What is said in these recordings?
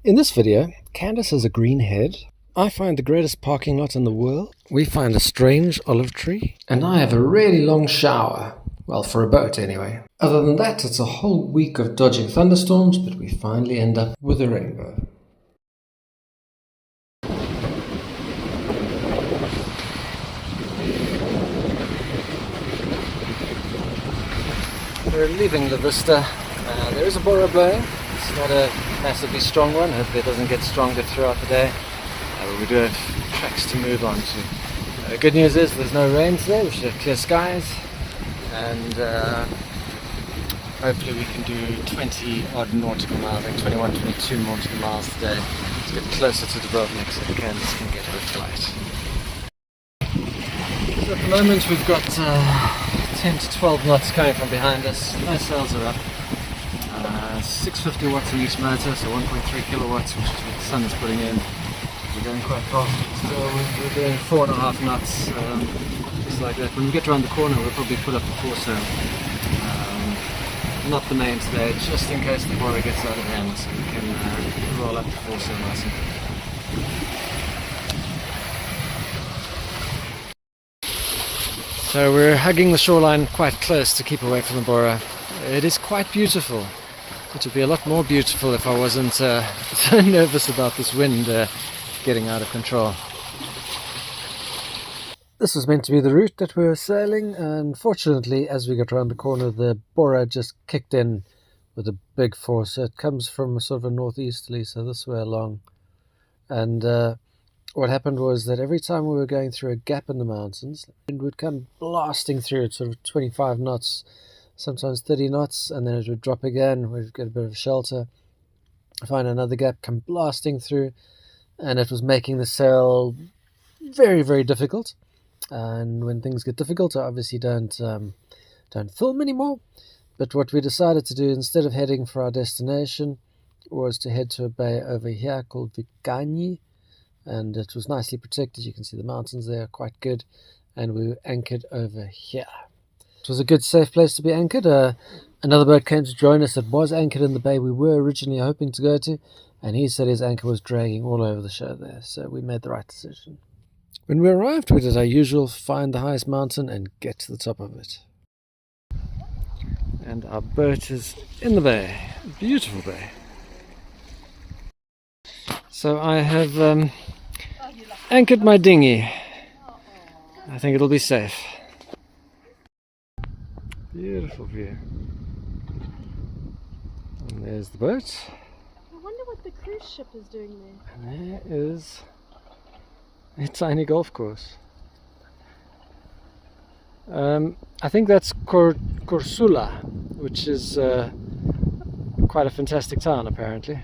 In this video, Candace has a green head. I find the greatest parking lot in the world. We find a strange olive tree. And I have a really long shower. Well, for a boat anyway. Other than that, it's a whole week of dodging thunderstorms, but we finally end up with a rainbow. We're leaving Vista. There is a bora blowing. It's not a massively strong one. Hopefully it doesn't get stronger throughout the day. But we do have tracks to move on to. Good news is there's no rain today. We should have clear skies. And hopefully we can do 20 odd nautical miles, like 21, 22 nautical miles today to get closer to Dubrovnik so Candace can get her flight. So at the moment we've got 10 to 12 knots coming from behind us. No sails are up. 650 watts in each motor, so 1.3 kilowatts, which is what the sun is putting in. We're going quite fast. So we're doing 4.5 knots, just like that. When we get around the corner, we'll probably put up the foresail. Not the main today, just in case the bora gets out of hand, so we can roll up the foresail nice and quick. So we're hugging the shoreline quite close to keep away from the bora. It is quite beautiful. It would be a lot more beautiful if I wasn't so nervous about this wind getting out of control. This was meant to be the route that we were sailing. Unfortunately, as we got around the corner, the bora just kicked in with a big force. So it comes from sort of a northeasterly, so this way along. And what happened was that every time we were going through a gap in the mountains, the wind would come blasting through at sort of 25 knots, sometimes 30 knots, and then it would drop again. We'd get a bit of shelter, find another gap, come blasting through, and it was making the sail very, very difficult. And when things get difficult, I obviously don't film anymore. But what we decided to do, instead of heading for our destination, was to head to a bay over here called Vikani, and it was nicely protected. You can see the mountains there, quite good, and we were anchored over here. It was a good, safe place to be anchored. Another boat came to join us that was anchored in the bay we were originally hoping to go to, and he said his anchor was dragging all over the show there, so we made the right decision. When we arrived, we did our usual find the highest mountain and get to the top of it. And our boat is in the bay. Beautiful bay. So I have anchored my dinghy. I think it'll be safe. Beautiful view. And there's the boat. I wonder what the cruise ship is doing there. And there is a tiny golf course. I think that's Grula, which is quite a fantastic town apparently.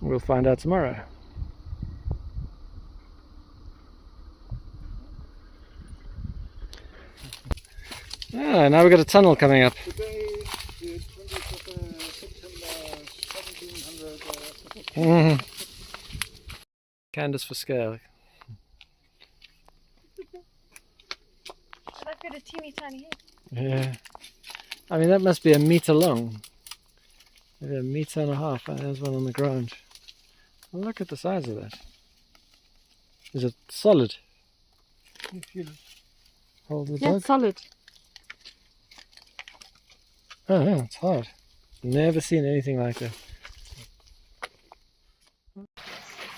We'll find out tomorrow. Ah, now we've got a tunnel coming up. Today, the 20th of September, 1700. Candace for scale. But I've got a teeny tiny head. Yeah. I mean, that must be a meter long. Maybe a meter and a half. There's one on the ground. Well, look at the size of that. Is it solid? You feel it. Hold the Yeah, dog. it's solid. Oh, yeah, it's hard. Never seen anything like that.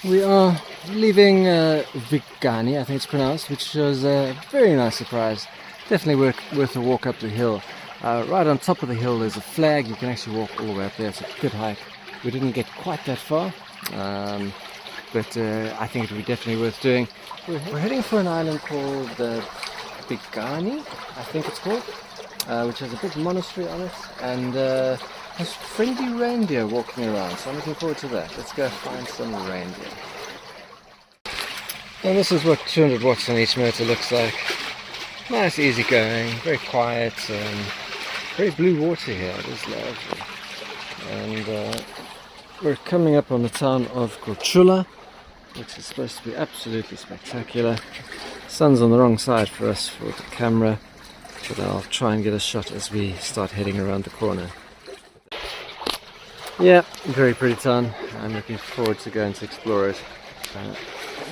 We are leaving Vikani, I think it's pronounced, which was a very nice surprise. Definitely worth a walk up the hill. Right on top of the hill there's a flag. You can actually walk all the way up there. It's a good hike. We didn't get quite that far, but I think it would be definitely worth doing. We're heading for an island called Beani, I think it's called, which has a big monastery on it, and has friendly reindeer walking around, so I'm looking forward to that. Let's go find some reindeer. And this is what 200 watts on each motor looks like. Nice, easy going, very quiet, very blue water here. It is lovely. And we're coming up on the town of Croatia, which is supposed to be absolutely spectacular. Sun's on the wrong side for us for the camera, but I'll try and get a shot as we start heading around the corner. Yeah, very pretty town. I'm looking forward to going to explore it.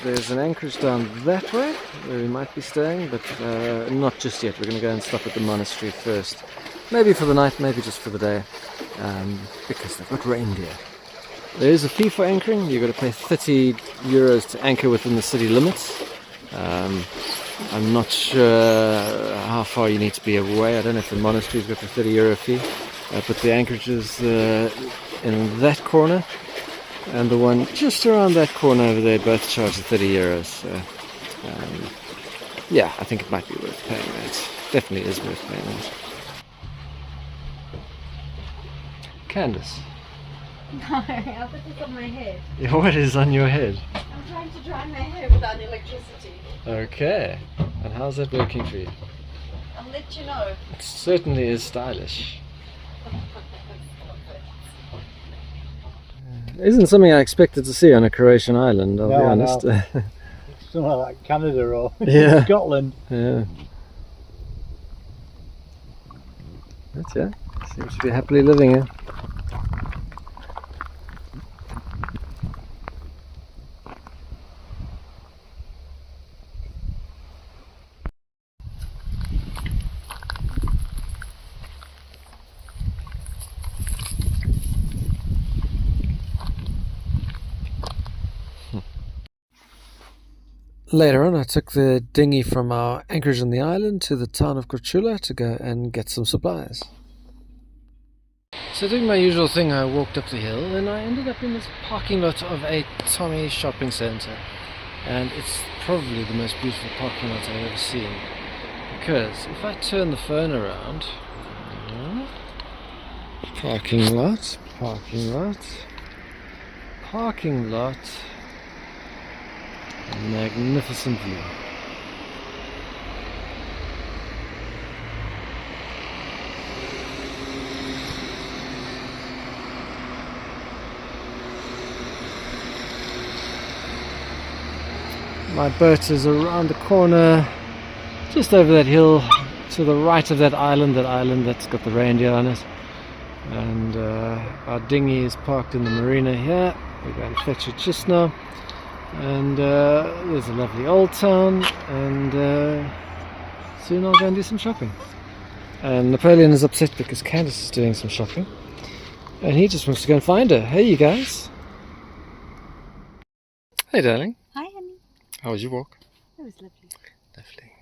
There's an anchorage down that way where we might be staying, but not just yet. We're going to go and stop at the monastery first. Maybe for the night, maybe just for the day, because they've got reindeer. There is a fee for anchoring. You've got to pay 30 euros to anchor within the city limits. I'm not sure how far you need to be away. I don't know if the monastery's got the 30 euro fee, but the anchorage is in that corner, and the one just around that corner over there both charge the 30 euros. So, yeah, I think it might be worth paying that. Definitely is worth paying that. Candice. No, I put this on my head. Yeah, what is on your head? I'm trying to dry my hair without electricity. Okay. And how's that working for you? I'll let you know. It certainly is stylish. Isn't something I expected to see on a Croatian island, I'll be honest. No. It's somewhere like Canada or Yeah. Scotland. Yeah. That's it. Seems to be happily living here. Later on, I took the dinghy from our anchorage on the island to the town of Grula to go and get some supplies. So doing my usual thing, I walked up the hill and I ended up in this parking lot of a Tommy shopping centre. And it's probably the most beautiful parking lot I've ever seen. Because if I turn the phone around, parking lot, a magnificent view. My boat is around the corner, just over that hill, to the right of that island that's got the reindeer on it. And our dinghy is parked in the marina here. We're going to fetch it just now. And there's a lovely old town, and soon I'll go and do some shopping. And Napoleon is upset because Candice is doing some shopping, and he just wants to go and find her. Hey, you guys. Hey, darling. Hi, honey. How was your walk? It was lovely. Lovely.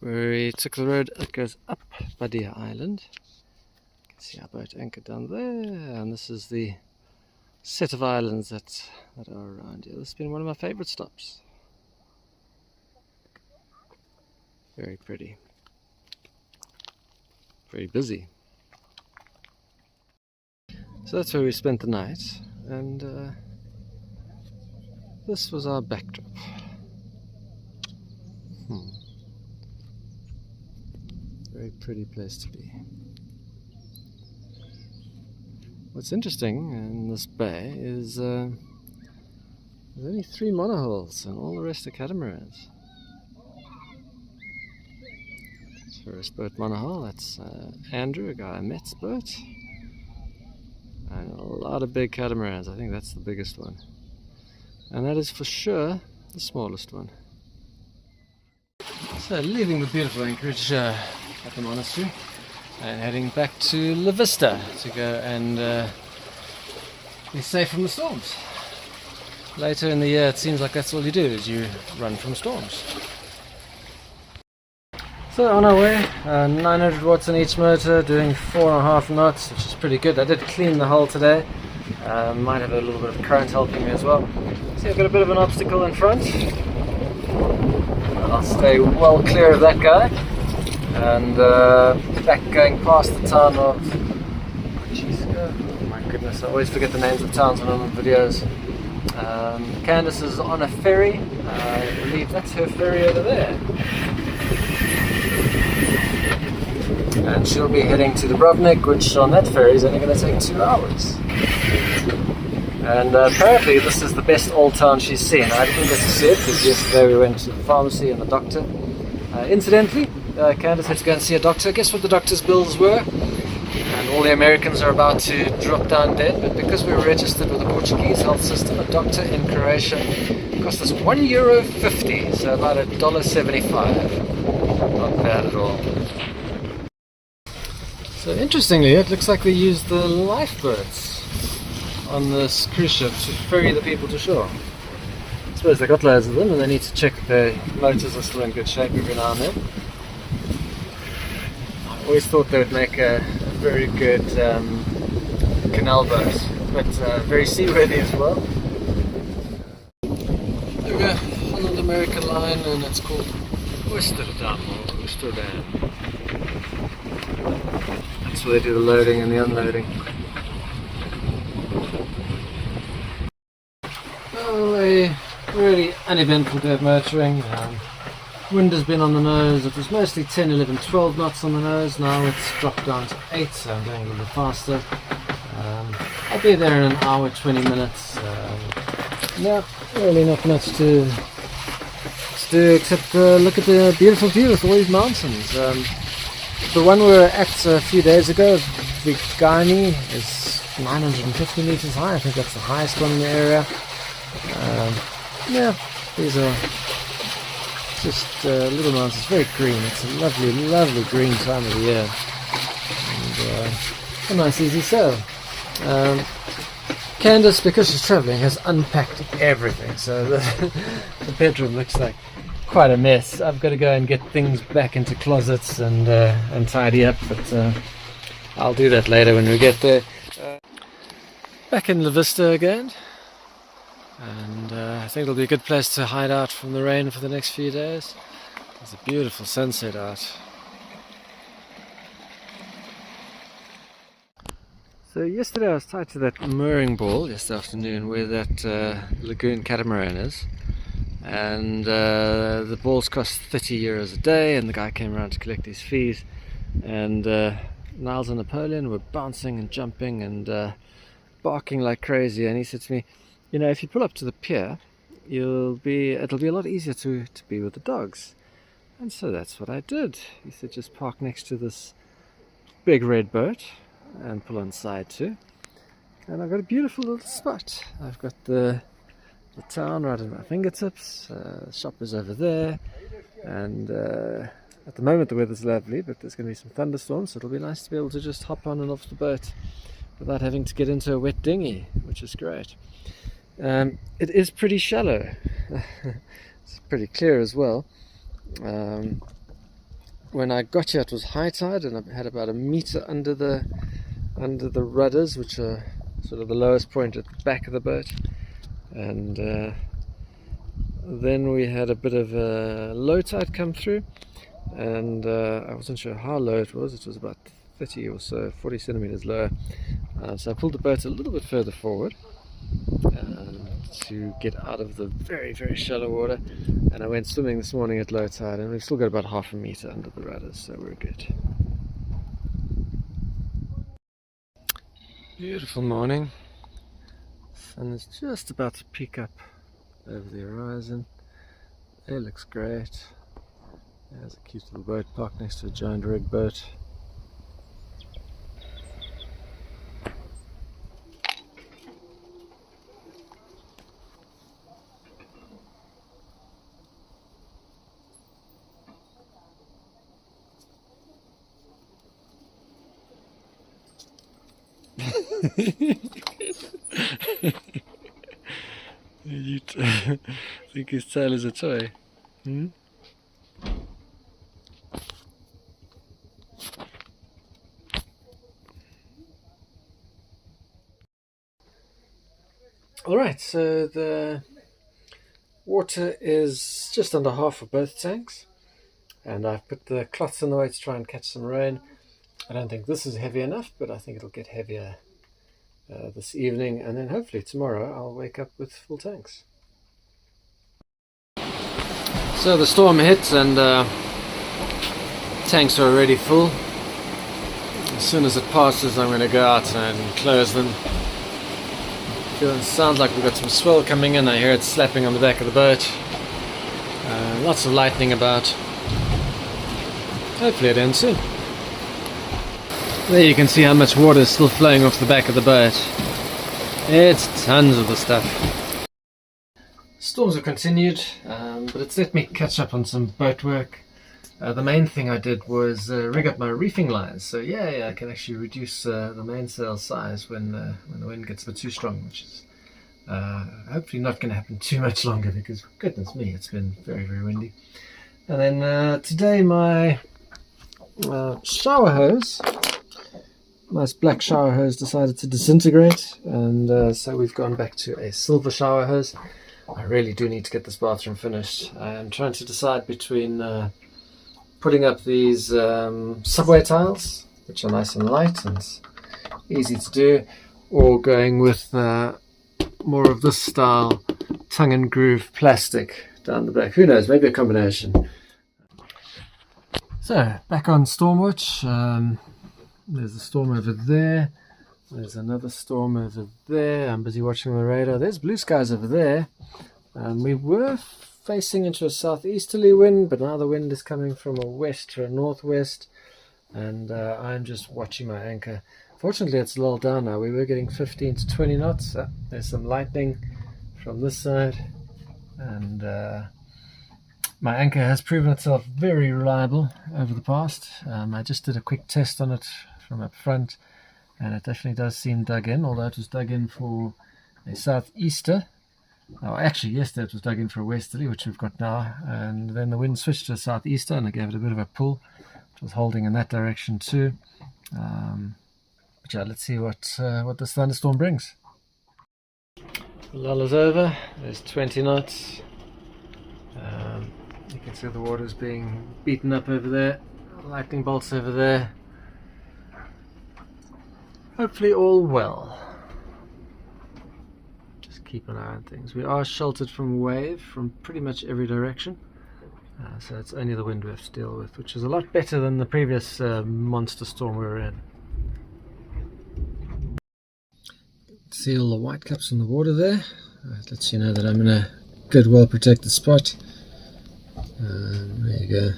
We took the road that goes up Badia Island. You can see our boat anchored down there, and this is the set of islands that are around here. This has been one of my favourite stops. Very pretty. Very busy. So that's where we spent the night, and this was our backdrop. Very pretty place to be. What's interesting in this bay is there's only 3 monohulls and all the rest are catamarans. First boat monohull, that's Andrew, a guy I met's boat. And a lot of big catamarans, I think that's the biggest one. And that is for sure the smallest one. So leaving the beautiful anchorage at the monastery, and heading back to Loviste to go and be safe from the storms. Later in the year it seems like that's all you do, is you run from storms. So on our way, 900 watts in each motor, doing 4.5 knots, which is pretty good. I did clean the hull today, might have a little bit of current helping me as well. See, I've got a bit of an obstacle in front. I'll stay well clear of that guy. And back going past the town of... Oh my goodness, I always forget the names of towns when I'm on videos. Candice is on a ferry. I believe that's her ferry over there. And she'll be heading to Dubrovnik, which on that ferry is only going to take 2 hours. And apparently this is the best old town she's seen. I didn't get to see it because yesterday we went to the pharmacy and the doctor. Incidentally, Candice had to go and see a doctor. Guess what the doctor's bills were? and all the Americans are about to drop down dead, but because we're registered with the Portuguese health system, a doctor in Croatia cost us €1.50, so about $1.75. Not bad at all. So interestingly, it looks like they use the lifeboats on this cruise ship to ferry the people to shore. I suppose they got loads of them and they need to check that their motors are still in good shape every now and then. I always thought they would make a very good canal boat, but very seaworthy as well. There we go, Holland American line, and it's called Amsterdam or Amsterdam. That's where they do the loading and the unloading. Well, a really uneventful day of motoring. Wind has been on the nose. It was mostly 10, 11, 12 knots on the nose. Now it's dropped down to 8, so I'm going a little bit faster. I'll be there in an hour, 20 minutes. No, really not much to do except look at the beautiful view with all these mountains. The one we were at a few days ago, Vikani, is 950 meters high. I think that's the highest one in the area. Yeah, these are just little mountains, very green. It's a lovely, lovely green time of the year, and a nice easy sail. Candace, because she's travelling, has unpacked everything, so the bedroom looks like quite a mess. I've got to go and get things back into closets and tidy up, but I'll do that later when we get there. Back in Loviste again, and I think it'll be a good place to hide out from the rain for the next few days. There's a beautiful sunset out. So yesterday I was tied to that mooring ball yesterday afternoon where that lagoon catamaran is, and the balls cost €30 a day, and the guy came around to collect his fees, and Niles and Napoleon were bouncing and jumping and barking like crazy, and he said to me, you know, if you pull up to the pier, it'll be a lot easier to be with the dogs. And so that's what I did. He said just park next to this big red boat and pull on side too, and I've got a beautiful little spot. I've got the town right at my fingertips. The shop is over there, and at the moment the weather's lovely, but there's going to be some thunderstorms, so it'll be nice to be able to just hop on and off the boat without having to get into a wet dinghy, which is great. It is pretty shallow. It's pretty clear as well. When I got here it was high tide, and I had about a meter under the rudders, which are sort of the lowest point at the back of the boat, and then we had a bit of a low tide come through, and I wasn't sure how low it was. It was about 30 or so, 40 centimeters lower, so I pulled the boat a little bit further forward to get out of the very, very shallow water, and I went swimming this morning at low tide, and we've still got about half a meter under the rudders, so we're good. Beautiful morning. Sun is just about to peek up over the horizon. It looks great. There's a cute little boat parked next to a giant rig boat. You think his tail is a toy? Hmm? Alright, so the water is just under half of both tanks, and I've put the cloths in the way to try and catch some rain. I don't think this is heavy enough, but I think it'll get heavier this evening, and then hopefully tomorrow I'll wake up with full tanks. So the storm hit, and tanks are already full. As soon as it passes I'm going to go out and close them. It sounds like we've got some swell coming in. I hear it slapping on the back of the boat. Lots of lightning about. Hopefully it ends soon. There you can see how much water is still flowing off the back of the boat. It's tons of the stuff. Storms have continued, but it's let me catch up on some boat work. The main thing I did was rig up my reefing lines. So yeah, I can actually reduce the mainsail size when the wind gets a bit too strong, which is hopefully not going to happen too much longer, because goodness me, it's been very, very windy. And then today my shower hose, nice black shower hose, decided to disintegrate, and so we've gone back to a silver shower hose. I really do need to get this bathroom finished. I'm trying to decide between putting up these subway tiles, which are nice and light and easy to do, or going with more of this style tongue and groove plastic down the back. Who knows, maybe a combination. So back on Stormwatch. There's a storm over there, there's another storm over there. I'm busy watching the radar. There's blue skies over there. We were facing into a southeasterly wind, but now the wind is coming from a west to a northwest, and I'm just watching my anchor. Fortunately, it's lulled down now. We were getting 15 to 20 knots. There's some lightning from this side, and my anchor has proven itself very reliable over the past. I just did a quick test on it from up front, and it definitely does seem dug in, although it was dug in for a southeaster. Oh, actually, yesterday it was dug in for a westerly, which we've got now, and then the wind switched to a southeaster, and I gave it a bit of a pull. It was holding in that direction too. But yeah, let's see what this thunderstorm brings. The lull is over. There's 20 knots. You can see the water's being beaten up over there. Lightning bolts over there. Hopefully all well. Keep an eye on things. We are sheltered from wave from pretty much every direction, so it's only the wind we have to deal with, which is a lot better than the previous monster storm we were in. See all the white caps in the water there. That lets you know that I'm in a good, well protected spot. There you go.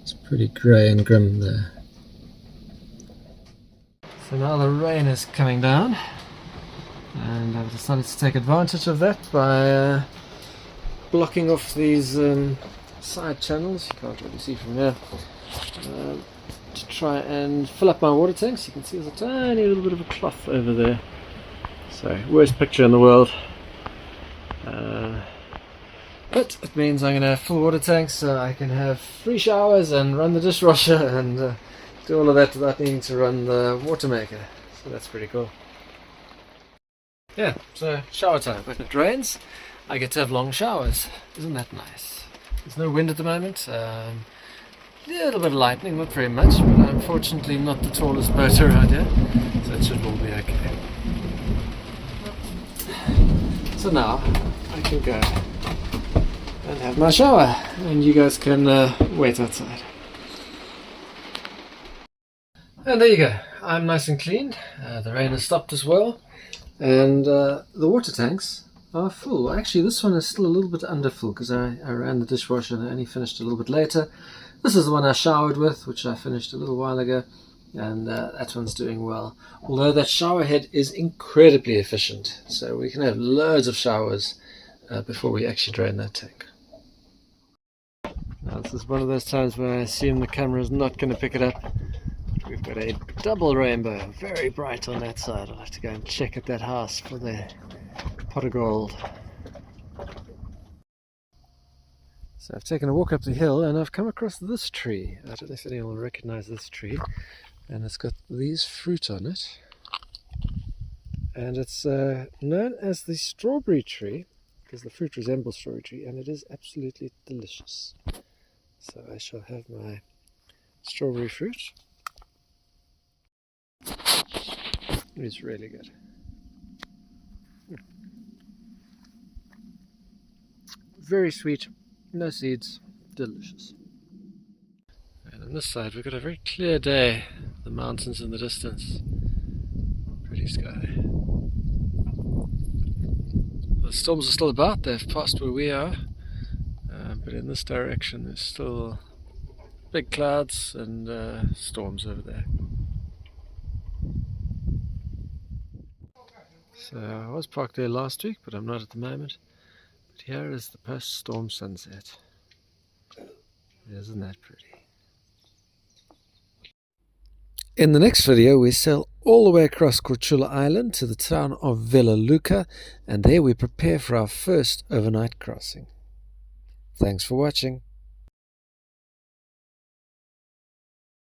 It's pretty grey and grim there. So now the rain is coming down, and I've decided to take advantage of that by blocking off these side channels. You can't really see from here, to try and fill up my water tanks. You can see there's a tiny little bit of a cloth over there. So, worst picture in the world. But it means I'm going to have full water tanks, so I can have free showers and run the dishwasher and do all of that without needing to run the water maker. So that's pretty cool. Yeah, so shower time. When it rains, I get to have long showers. Isn't that nice? There's no wind at the moment. A little bit of lightning, not very much, but I'm fortunately not the tallest boat around here, so it should all be okay. So now I can go and have my shower, and you guys can wait outside. And there you go. I'm nice and clean. The rain has stopped as well. And the water tanks are full. Actually, this one is still a little bit under full because I ran the dishwasher and I only finished a little bit later. This is the one I showered with, which I finished a little while ago, and that one's doing well. Although that shower head is incredibly efficient, so we can have loads of showers before we actually drain that tank. Now this is one of those times where I assume the camera is not going to pick it up. We've got a double rainbow, very bright on that side. I'll have to go and check at that house for the pot of gold. So I've taken a walk up the hill and I've come across this tree. I don't know if anyone will recognize this tree. And it's got these fruit on it. And it's known as the strawberry tree because the fruit resembles strawberry tree, and it is absolutely delicious. So I shall have my strawberry fruit. It's really good. Very sweet, no seeds, delicious. And on this side we've got a very clear day, the mountains in the distance, pretty sky. The storms are still about, they've passed where we are, but in this direction there's still big clouds and storms over there. So I was parked there last week, but I'm not at the moment. But here is the post-storm sunset. Isn't that pretty? In the next video, we sail all the way across Korčula Island to the town of Vela Luka, and there we prepare for our first overnight crossing. Thanks for watching.